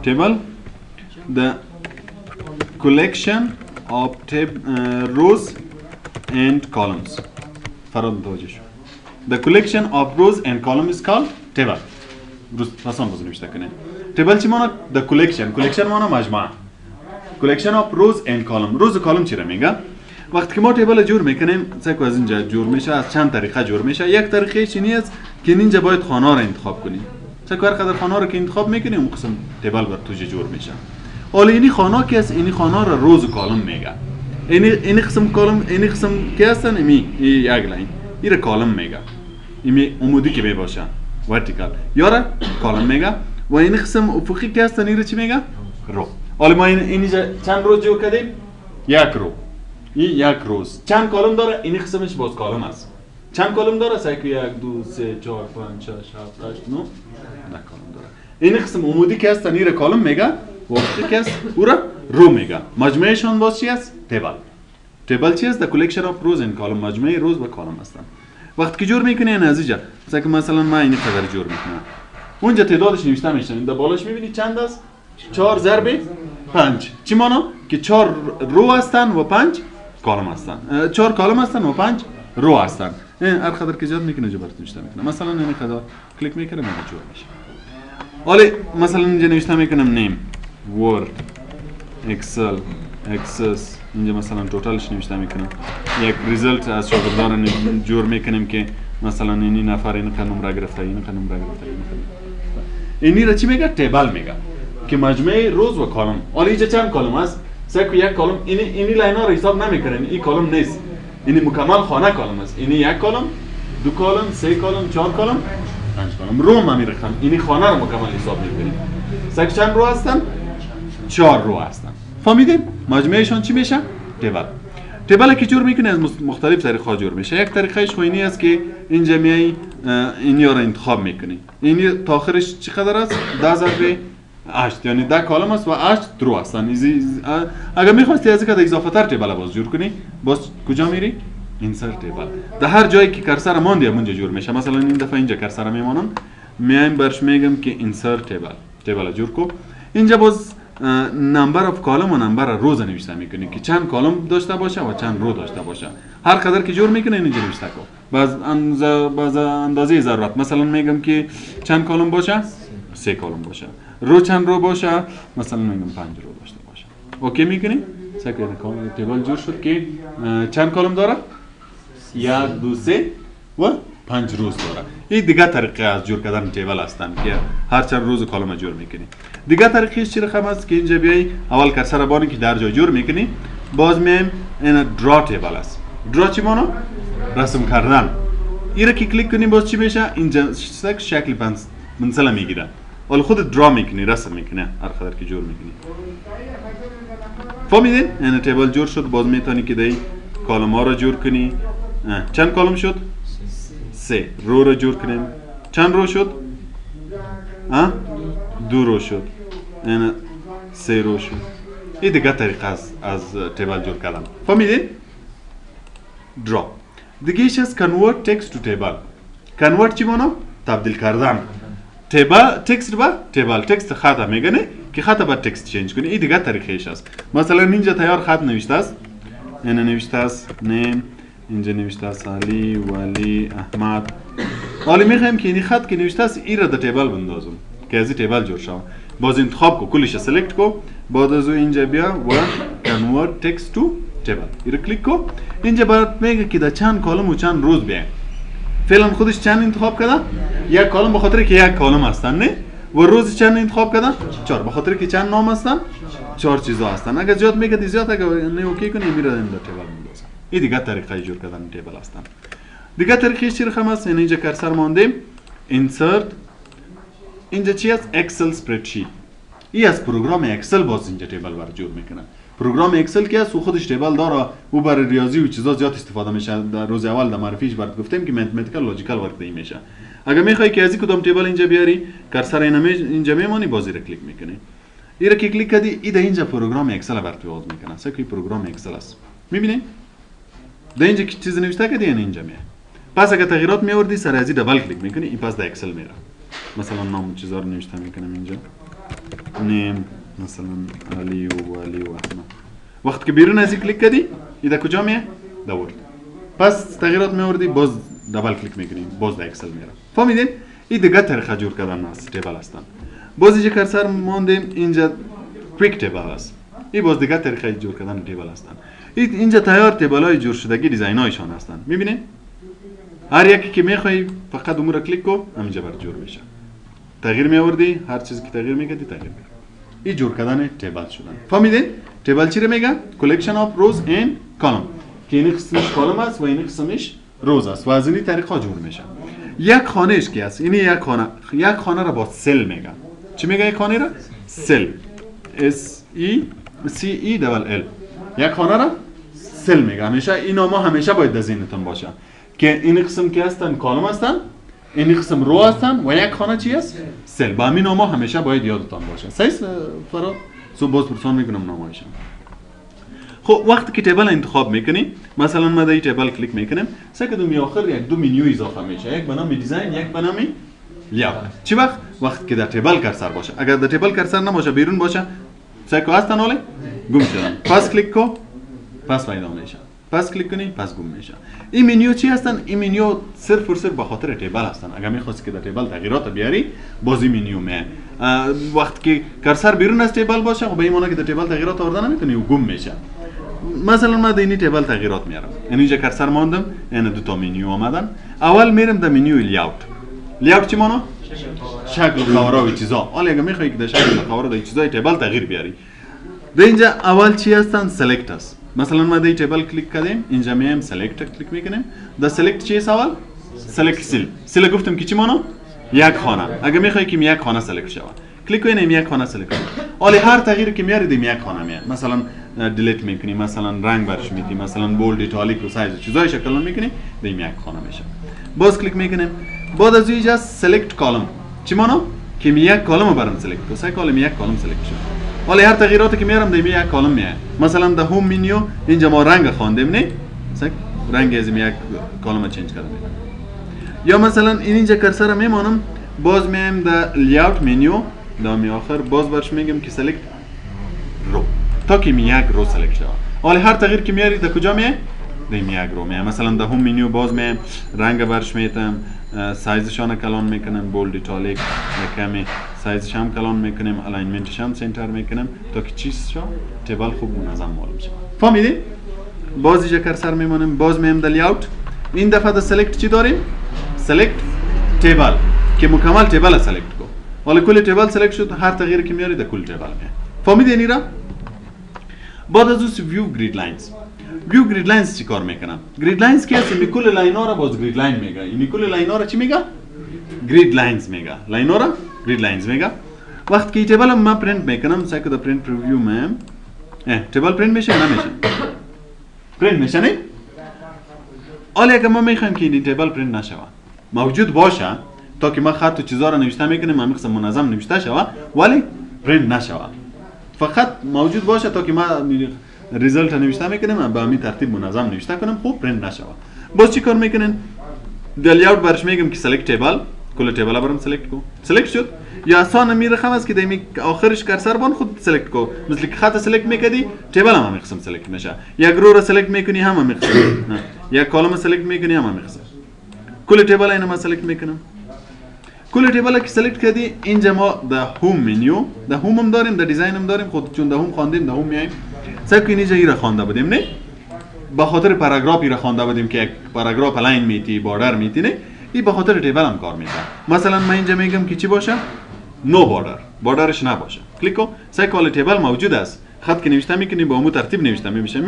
table the collection of rows and columns. فراد متوجه شو. The collection of rows and columns is called table. رسم بزنیم نوشته کنه. table چی مانا؟ The collection مانا مجموعه. collection of rows and columns. rows و column چی را میگه؟ وقتی که ما تیبل جور میکنیم سعی از اینجا جور میشه، از چند طریقه جور میشه. یک طریقه چینی است که اینجا باید خانه را انتخاب کنیم. سعی هر قدر خانه را که انتخاب میکنیم اون قسم تیبل بر توش جور میشه. حالا اینی خانه که است، اینی خانه را روز و کالم میگه. اینی قسم کالم، اینی قسم که هستن این یک لاین. این را کالم میگه. این عمودی که میباشه ورتیکال یا را کالم میگه و این قسم افقی که هستن این را چی میگه؟ رو. حالا ما اینجا چند روز جور کردیم؟ یک رو. این یک روز. چند کالم داره؟ این قسمش باز کالم است. چند کالم داره؟ سعی که 1 2 3 4 5 6 7 8 9 کالم داره. این قسم عمودی که هستن این را کالم میگه و افقی که است او را رو میگه. مجموعشون باز چی است؟ تیبل. تیبل چی است؟ The collection of rows and column. مجموعه روز و کالم هستن. وقتی که جور میکنه این از اینجا سعی که مثلا من این قدر جور میکنم. اونجا تعدادش نوشته میشه. این بالاش میبینید چند است؟ 4 ضرب 5. چی مانا؟ که 4 رو هستن و 5 کالم هستن. 4 کالم هستن و 5 رو هستن. هر قدر که زیاد میکنه جو برات نوشته میکنه. مثلا این قدر کلیک میکنم میاد جور میشه. حالا مثلا اینجا نوشته میکنم نیم ورد اکسل اکسس، اینجا مثلا توتالش نوشته میکنم. یک ریزلت از شاگردان جور میکنیم که مثلا اینی نفر این نمره گرفته، این نمره گرفته، اینی را چی میگه؟ تیبل میگه که مجموعه روز و کالم. حالا اینجا چند کالم است؟ سعی یک کالم اینی لاین ها رو حساب نمیکنن. این کالم نیست. اینی مکمل خانه کالم است. اینی یک کالم، دو کالم، سه کالم، 4 کالم، 5 کالم. رو ما میرخم. اینی خانه رو مکمل حساب میکنیم. سعی چند رو هستن؟ 4 رو هستن. فهمیدین؟ مجموعهشون چی میشه؟ تیبل. تیبل که جور میکنه از مختلف طریقا جور میشه. یک طریقش خوینی است که اینجا میای اینی رو انتخاب میکنی. اینی تا آخرش چقدر است؟ 10 ضرب 8 یعنی 10 کالم است و 8 رو هستن. اگر میخواستی از اینکه اضافه تر تیبل باز جور کنی باز کجا میری؟ اینسرت تیبل. در هر جایی که کرسر ماندی اونجا جور میشه. مثلا این دفعه اینجا کرسر میمونم میایم برش میگم که اینسرت تیبل. تیبل جور کو. اینجا باز نمبر اف کالم و نمبر روز نوشته میکنی که چند کالم داشته باشه و چند رو داشته باشه. هر قدر که جور میکنه اینجا نوشته کو. باز اندازه ضرورت مثلا میگم که چند کالم باشه؟ 3 کالم باشه. رو چند رو باشه؟ مثلا میگم 5 رو داشته باشه. اوکی میکنی؟ سکر تیبل جور شد که چند کالم داره؟ 1 2 3 و 5 روز داره. این دیگه طریقه از جور کردن تیبل هستن که هر چند روز کالم جور میکنی. دیگه طریقش چی رقم است که اینجا بیای اول کرسر بانی که در جای جور میکنی باز میایم این درا تیبل است. درا چی مانا؟ رسم کردن. این را که کلیک کنیم باز چی میشه؟ اینجا شکل پنسل میگیره. ولی خود درا میکنی، رسم میکنه هر قدر که جور میکنی. فهمیدین؟ این تیبل جور شد. باز میتونی که دی کالم ها را جور کنی. چند کالم شد؟ 3. رو را جور کنیم. چند رو شد؟ 2 رو شد. این 3 رو شد. این دیگه طریقه از تیبل جور کردن. فهمیدین؟ درا. دیگه ایش از convert text to table. convert چی مانا؟ تبدیل کردن. تیبل تکست با تیبل. تکست خط میگنه که خط با تکست چنج کنی. این دیگه طریقه ایش است. مثلا اینجا تیار خط نوشته است. این نوشته است نیم. اینجا نوشته است علی ولی احمد. حالا میخوایم که این خط که نوشته است این را در تیبل بندازم که از این تیبل جور شود. باز انتخاب کو، کلش سلکت کو، بعد از اینجا بیا و convert text to table. این را کلیک کو. اینجا برات میگه که در چند کالم و چند روز بیایم. فعلا خودش چند انتخاب کرده؟ یک کالم به خاطر که یک کالم هستن نه؟ و روز چند انتخاب کرده؟ 4 به خاطر که چند نام هستن؟ 4 چیزا هستن. اگر زیاد میگه زیاد اگر نه اوکی کنی میره در تیبل بندازه. این دیگه طریقه جور کردن تیبل هستن. دیگه طریقه چی رقم است؟ اینجا کرسر ماندیم. insert. اینجا چی است؟ اکسل سپردشیت. این از پروگرام اکسل باز اینجا تیبل بر جور میکنه. پروگرام اکسل که است و خودش تیبل داره و برای ریاضی و چیزا زیاد استفاده میشه. در روز اول در معرفیش برات گفتیم که ماتماتیکال لوجیکال ورک دی میشه. اگر میخوای که از این کدام تیبل اینجا بیاری کرسر اینجا میمونی بازی را کلیک میکنی. این را که کلیک کردی این اینجا پروگرام اکسل برات باز میکنه. سکی پروگرام اکسل است. میبینی؟ در اینجا که چیز نوشته کردی یعنی اینجا میاد. پس اگه تغییرات میوردی سر از این دبل کلیک میکنی این پس در اکسل میره. مثلا نام چیزا رو نوشته میکنم اینجا. نیم مثلا علی و احمد. وقتی که بیرون از این کلیک کردی ایده کجا میه؟ دور. پس تغییرات میوردی باز دبل کلیک میکنی باز در اکسل میره. فهمیدین؟ این دیگه طریقه جور کردن از تیبل هستن. باز اینجا کرسر ماندیم اینجا کویک تیبل است. این باز دیگه طریقه جور کردن تیبل هستن. اینجا تیار تیبل های جور شدگی دیزاین هایشان هستن. میبینین؟ هر یکی که میخوای فقط امور کلیک کو همینجا بر جور میشه. تغییر میآوردی هر چیزی که تغییر میکردی تغییر میکرد. این جور کردن تیبل شدن. فهمیدین؟ تیبل چی رو میگه؟ collection of rows and column. که این قسمش کالم است و این قسمش روز است و از این طریقا جور میشه. یک خانهش کی است؟ این یک خانه را با سل میگه. چی میگه یک خانه را؟ سل. S E C E double L. یک خانه را سل میگه. همیشه این نام‌ها همیشه باید در ذهنتون باشه. که این قسم کی هستن؟ کالم هستن. این قسم رو هستن و یک خانه چی است؟ سل. با همین نام‌ها همیشه باید یادتان باشه. صحیح فراد؟ سو باز پرسان میکنم نام‌هایشون. خب وقتی که تیبل انتخاب میکنی مثلا ما در این تیبل کلیک میکنیم سعی کنیم آخر یک دو منیو اضافه میشه یک به نام دیزاین یک به نام لیاوت. چی وقتی که در تیبل کرسر باشه اگر در تیبل کرسر نباشه بیرون باشه سعی کو هستن ولی گم شدن پس کلیک کو پس پیدا میشه پس کلیک کنی پس گم میشه. این منیو چی هستن؟ این منیو صرف و صرف به خاطر تیبل هستن. اگر میخواستی که در تیبل تغییرات بیاری بازی منیو میه. وقتی که کرسر بیرون از تیبل باشه خب به این معنی که در تیبل تغییرات آوردن نمیتونی و گم میشه. مثلا ما در این تیبل تغییرات میارم. اینجا کرسر ماندم این دو تا منیو آمدن. اول میرم در منیو لیاوت. لیاوت چی معنی؟ شکل خاورا و چیزا. حالا اگه میخوای که در شکل خاورا و چیزای تیبل تغییر بیاری در اینجا اول چی هستن؟ سلکت است. مثلا ما در تیبل کلیک کردیم اینجا میایم سلکت کلیک میکنیم. در سلکت چی است اول؟ سلکت سل گفتم که چی معنی؟ یک خانه. اگه میخوای که یک خانه سلکت شه کلیک کنیم یک خانه سلکت کنیم. حالا هر تغییری که میاری دیم یک خانه میاد. مثلا دیلیت میکنی مثلا رنگ برش میدی مثلا بولد ایتالیک و سایز چیزای شکل میکنی دیم یک خانه میشه. باز کلیک میکنیم بعد از اینجا سلکت کالم. چی معنی؟ که یک کالم برام سلکت کنم. سه کالم یک کالم سلکت شد. حالا هر تغییراتی که میارم دیم یک کالم میاد. مثلا در هوم منیو اینجا ما رنگ خواندیم نه رنگ از یک کالم چنج کردم. یا مثلا اینجا کرسر میمونم باز میایم در لیاوت منیو دامی آخر باز برش میگم که سلکت رو تا که یک رو سلکت شود. حالا هر تغییر که میاری در کجا میه؟ دیم یک رو میه. مثلا در هوم منیو باز میایم رنگ برش میتم سایزش هم کلان میکنم بولد ایتالیک کمی سایزش هم کلان میکنیم الاینمنتش هم سنتر میکنم تا که چیز شو تیبل خوب منظم معلوم شه. فهمیدی؟ باز اینجا کرسر میمونیم باز میایم در لیاوت. این دفعه در سلکت چی داریم؟ سلکت تیبل که مکمل تیبل سلکت کو. حالا کل تیبل سلکت شد هر تغییری که میاری در کل تیبل میاد. فهمیدی اینی را؟ بعد از اون ویو گرید لاینز. ویو گرید لاینز چی کار میکنن؟ گرید لاینز کی هست؟ این کل لاین ها را باز گرید لاین میگه. این کل لاین ها را چی میگه؟ گرید لاینز میگه. لاین ها را گرید لاینز میگه. وقتی که تیبل ما پرینت میکنم سعی کنم پرینت پریویو میم تیبل پرینت میشه نمیشه؟ پرینت میشه نه؟ حالا اگه ما میخوایم که این تیبل پرینت نشه موجود باشه تا که ما خط و چیزا رو نوشته میکنیم همین قسم منظم نوشته شود ولی پرینت نشود. فقط موجود باشه تا که ما ریزالت نوشته میکنیم به همین ترتیب منظم نوشته کنیم خوب پرینت نشود. باز چی کار میکنین؟ در لیاوت برش میگم که سلکت تیبل کل تیبل برام سلکت کو. سلکت شد یا آسان میرخم است که دمی آخرش کرسر بان خود سلکت کو. مثل که خط سلکت میکردی تیبل هم همین قسم سلکت میشه. یک رو را سلکت میکنی هم همین قسم. یک کالم سلکت میکنی هم همین قسم. کل تیبل اینو ما سلکت میکنم. کل تیبل که سلکت کردی اینجا ما در هوم منیو در هوم هم داریم در دیزاین هم داریم خود چون در هوم خواندیم در هوم میایم سعی کنیم اینجا ایرا خوانده بدیم نه به خاطر پاراگراف ایرا خوانده بدیم که یک پاراگراف لاین میتی باردر میتی نه این به خاطر تیبل هم کار میکنه. مثلا من اینجا میگم که چی باشه نو باردرش نباشه کلیک کو سعی کال تیبل موجود است خط که نوشته میکنی با مو ترتیب نوشته میشه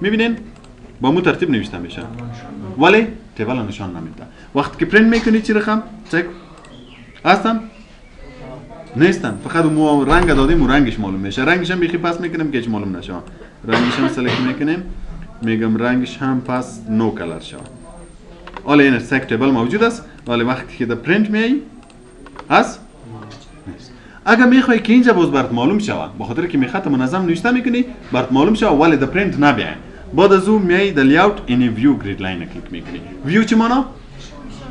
میبینین با مو ترتیب نوشته میشه ولی تیبل نشان نمیده. وقتی که پرینت میکنی چی رقم چک هستن نیستن فقط مو رنگ دادیم و رنگش معلوم میشه. رنگش هم بیخی پس میکنیم که هیچ معلوم نشه. رنگش هم سلکت میکنیم میگم رنگش هم پس نو کلر شد. حالا این سک تیبل موجود است ولی وقتی که در پرینت میای هست نیست. اگر میخوای که اینجا باز برات معلوم شود به خاطر که خط منظم نوشته میکنی برات معلوم شود ولی در پرینت نبیای بعد از اون میای در لیاوت این ویو گرید لاین کلیک میکنی. ویو چی معنی؟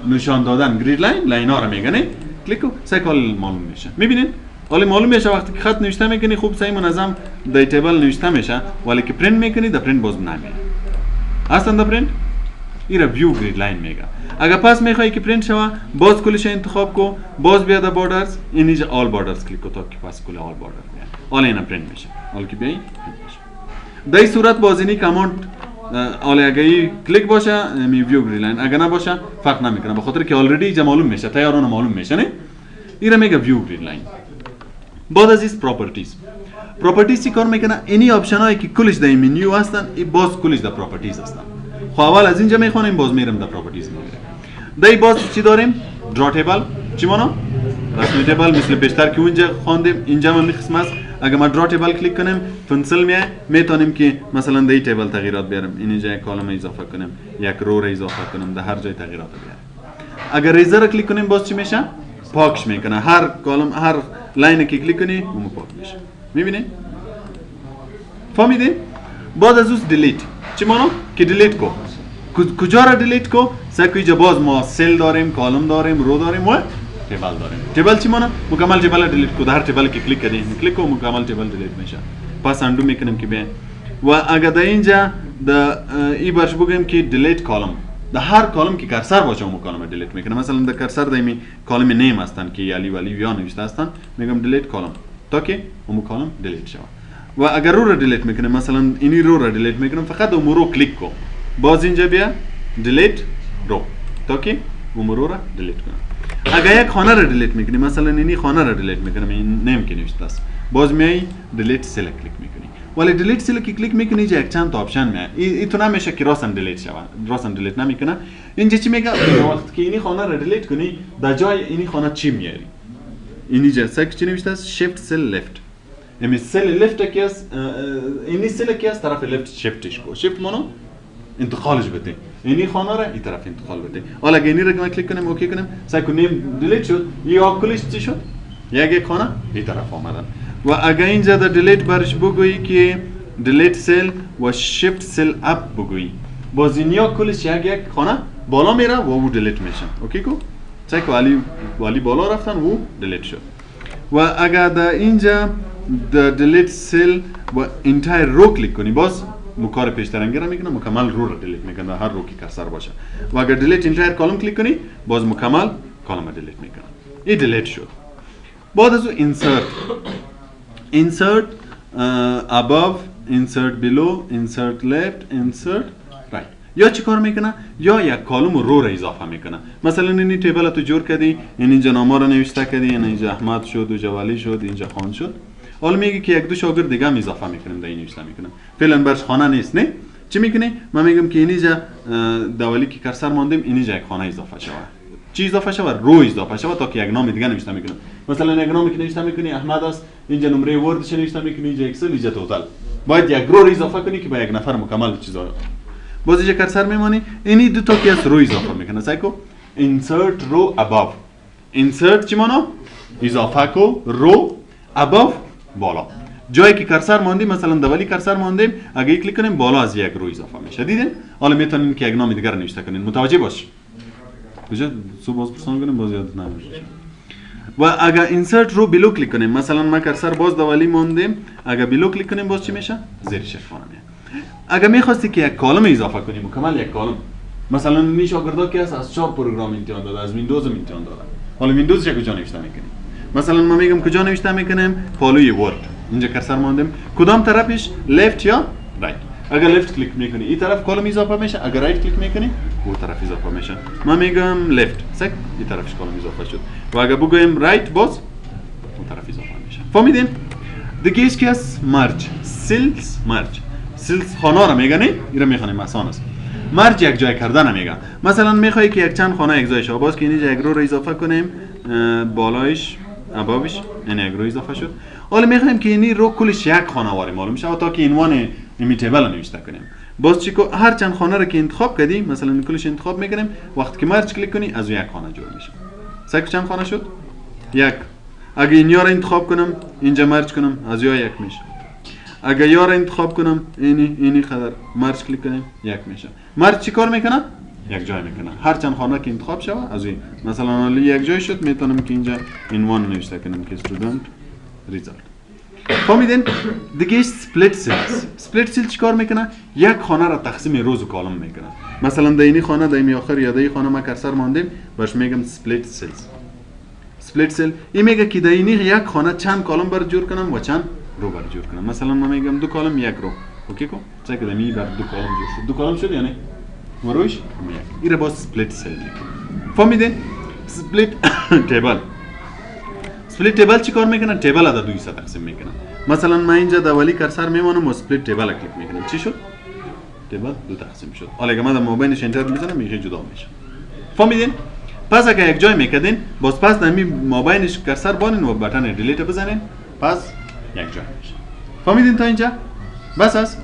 نشان دادن گرید لاین لاین ها رو میگنه کلیک کو سیکل معلوم میشه. میبینین حالا معلوم میشه وقتی که خط نوشته میکنی خوب صحیح منظم در تیبل نوشته میشه، ولی که پرینت میکنی در پرینت باز نمیاد. اصلا در پرینت ایرا ویو گرید لاین میگه. اگر پس میخوای که پرینت شوه باز کلش انتخاب کو، باز بیا در بوردرز، اینجا آل بوردرز کلیک کو تا که پس کل آل بوردر بیاد. حالا اینا پرینت میشه. حالا که بیای در این صورت باز اینی کاماند حالا اگه ای کلیک باشه می ویو گرید لاین، اگر نباشه فرق نمیکنه، به خاطر که آلردی اینجا معلوم میشه، تیاران معلوم میشه نه. ایرا میگه ویو گرید لاین. بعد از این پراپرتیز چی کار میکنه؟ اینی آپشن هایی که کلش در این منیو هستن ای باز کلش در پراپرتیز هستن. خب اول از اینجا میخوانیم باز میرم در پراپرتیز میگیرم. در باز چی داریم؟ درا تیبل. چی مانا؟ رسمی تیبل مثل بیشتر که اونجا خواندیم اینجا هم قسم است. اگر ما درا تیبل کلیک کنیم پنسل میتونیم که مثلا در این تیبل تغییرات بیارم، اینجا یک کالم اضافه کنیم، یک رو را اضافه کنیم، در هر جای تغییرات بیارم. اگر ریزر را کلیک کنیم باز چی میشه؟ پاکش میکنه. هر کالم هر لاین که کلیک کنی اون پاک میشه. میبینید؟ فهمیدین؟ بعد از اون دیلیت. چی مانا؟ که دیلیت کو. کجا را دیلیت کو؟ سعی اینجا باز ما سل داریم، کالم داریم، رو داریم و تیبل داریم. تیبل چی مانا؟ مکمل تیبل دیلیت کو. در هر تیبل که کلیک کنیم، کلیک کو مکمل تیبل دیلیت میشه. پس اندو میکنیم که بیاین. و اگر در اینجا در این برش بگیم که دیلیت کالم. در هر کالم که کرسر باشه اون کالم دیلیت میکنه. مثلا در کرسر در این کالم نیم هستن که علی ولی یا نوشته هستن، میگم دیلیت کالم تا که اون کالم دیلیت شه. و اگر رو را دیلیت میکنه، مثلا اینی رو را دیلیت میکنم، فقط اون رو کلیک کو. باز اینجا بیا دیلیت رو تا که اون رو را دیلیت کنم. اگر یک خانه را دیلیت میکنی، مثلا اینی خانه را دیلیت میکنم، این نیم که نوشته است، باز میای دیلیت سل کلیک میکنی. ولی دیلیت سل که کلیک میکنی اینجا یک چند تا آپشن میاد. این تو نمیشه که راستن دیلیت شه. راستن دیلیت نمیکنه. اینجا چی میگه؟ وقتی که اینی خانه را دیلیت کنی در جای اینی خانه چی میاری؟ اینجا سک چی نوشته است؟ شیفت سل لفت. یعنی سل لفت که است، اینی سل که است طرف لفت شیفتش کو. شیفت مانو انتقالش بده. اینی خانه را این طرف انتقال بده. حالا اگه اینی را کلیک کنیم اوکی کنیم، سعی کنیم دیلیت شد، یا کلش چی شد؟ یک خانه این طرف آمدن. و اگه اینجا در دیلیت برش بگویی که دیلیت سل و شیفت سل اپ بگویی، باز اینیا کلش یک خانه بالا میره و او دیلیت میشه. اوکی کو؟ سعی کن والی بالا رفتن و دیلیت شد. و اگر در اینجا در دیلیت سل و انتایر رو کلیک کنی، باز مکار پیشترنگی را میکنه، مکمل رو را دیلیت میکنه، هر رو که کرسر باشه. و اگر دیلیت انتایر کالم کلیک کنی، باز مکمل کالم را دیلیت میکنه. این دیلیت شد. بعد از اون insert above, insert below, insert left, insert right. یا چی کار میکنه؟ یا یک کالم رو را اضافه میکنه. مثلا اینی تیبل تو جور کردی، اینجا نامه را نوشته کردی، اینجا احمد شد و جوالی شد، اینجا خان شد. حالا میگه که یک دو شاگرد دیگه هم اضافه میکنیم در این نوشته میکنم. فعلا برش خانه نیست نه؟ چی میکنی؟ من میگم که اینجا دوالی که کرسر ماندیم، اینجا یک خانه اضافه شود. چی اضافه شود؟ رو اضافه شود تا که یک نام دیگه نوشته میکنم. مثلا یک نامی که نوشته میکنی احمد است، اینجا نمره وردش نوشته میکنی، اینجا اکسل، اینجا توتال. باید یک رو اضافه کنی که با یک نفر مکمل چیزا. باز اینجا کرسر میمانی، اینی دو تا که از رو اضافه میکنه. سعی کو insert row above. insert چی مانا؟ اضافه کو رو above بالا. جایی که کرسر ماندیم، مثلا دوالی کرسر ماندیم، اگه کلیک کنیم بالا از یک رو اضافه میشه. دیدین؟ حالا میتونین که یک نام دیگر نوشته کنین. متوجه باش. کجا صبح باز پرسان کنیم باز یاد نمیشه. و اگر insert رو بلو کلیک کنیم، مثلا ما کرسر باز دوالی ماندیم، اگر بلو کلیک کنیم باز چی میشه؟ زیرش خانه میاد. اگر میخواستی که یک کالم اضافه کنیم، مکمل یک کالم، مثلا این شاگردا که از 4 پروگرام امتحان داده، از ویندوز امتحان داده. حالا ویندوز چه کجا نوشته میکنیم؟ مثلا ما میگم کجا نوشته میکنیم؟ فالوی ورد. اینجا کرسر ماندیم، کدام طرفش؟ لفت یا رایت. اگر لفت کلیک میکنی این طرف کالم اضافه میشه، اگر رایت کلیک میکنی اون طرف اضافه میشه. ما میگم لفت، سک این طرفش کالم اضافه شد. و اگر بگویم رایت باز اون طرف اضافه میشه. فهمیدین؟ دیگه ایش که است مرج، سیلز مرج. سیلز خانه را میگه نه؟ این را میخوانیم آسان است. مرج یک جای کردن میگه. مثلا میخوای که یک چند خانه یک جای شه، باز که اینجا یک رو اضافه کنیم، بالایش ابابش این یک رو اضافه شد. حالا میخوایم که اینی رو کلش یک خانه واری معلوم شه تا که عنوان ایمیتیبل نوشته کنیم. باز چیکو هر چند خانه رو که انتخاب کردیم، مثلا کلش انتخاب میکنیم، وقتی که مرج کلیک کنی از یک خانه جور میشه. سعی چند خانه شد؟ یک. اگه این یار انتخاب کنم، اینجا مرج کنم، از یک میشه. اگه یار انتخاب کنم، اینی خدر مرج کلیک کنیم، یک میشه. مرج چیکار میکنه؟ یک جای میکنه. هر چند خانه که انتخاب شود از این، مثلا یک جای شد، میتونم که اینجا عنوان نوشته کنم که استودنت ریزالت. فهمیدین؟ دیگه سپلیت سلز. سپلیت سل چیکار میکنه؟ یک خانه را تقسیم روز و کالم میکنه. مثلا در اینی خانه در این آخر یا در این خانه ما کرسر ماندیم، باش میگم سپلیت سلز. سپلیت سل این میگه که در اینی یک خانه چند کالم بر جور کنم و چند رو بر جور کنم. مثلا ما میگم 2 کالم 1 رو. اوکی کو؟ چه که می بر 2 کالم جور شد. 2 کالم شد یعنی و روش یک. این با سپلیت سل میگه. فهمیدین؟ سپلیت تیبل. سپلیت تیبل چی کار میکنه؟ تیبل را 2 حصه تقسیم میکنه. مثلا من اینجا در ولی کرسر میمانم و سپلیت تیبل را کلیک میکنم. چی شد؟ تیبل 2 تقسیم شد. حالا اگه من در مابینش انتر میزنم میشه جدا میشه. فهمیدین؟ پس اگه یک جای میکردین باز پس در مابینش کرسر بانین و بٹن دیلیت بزنین پس یک جای میشه. فهمیدین تا اینجا؟ بس است؟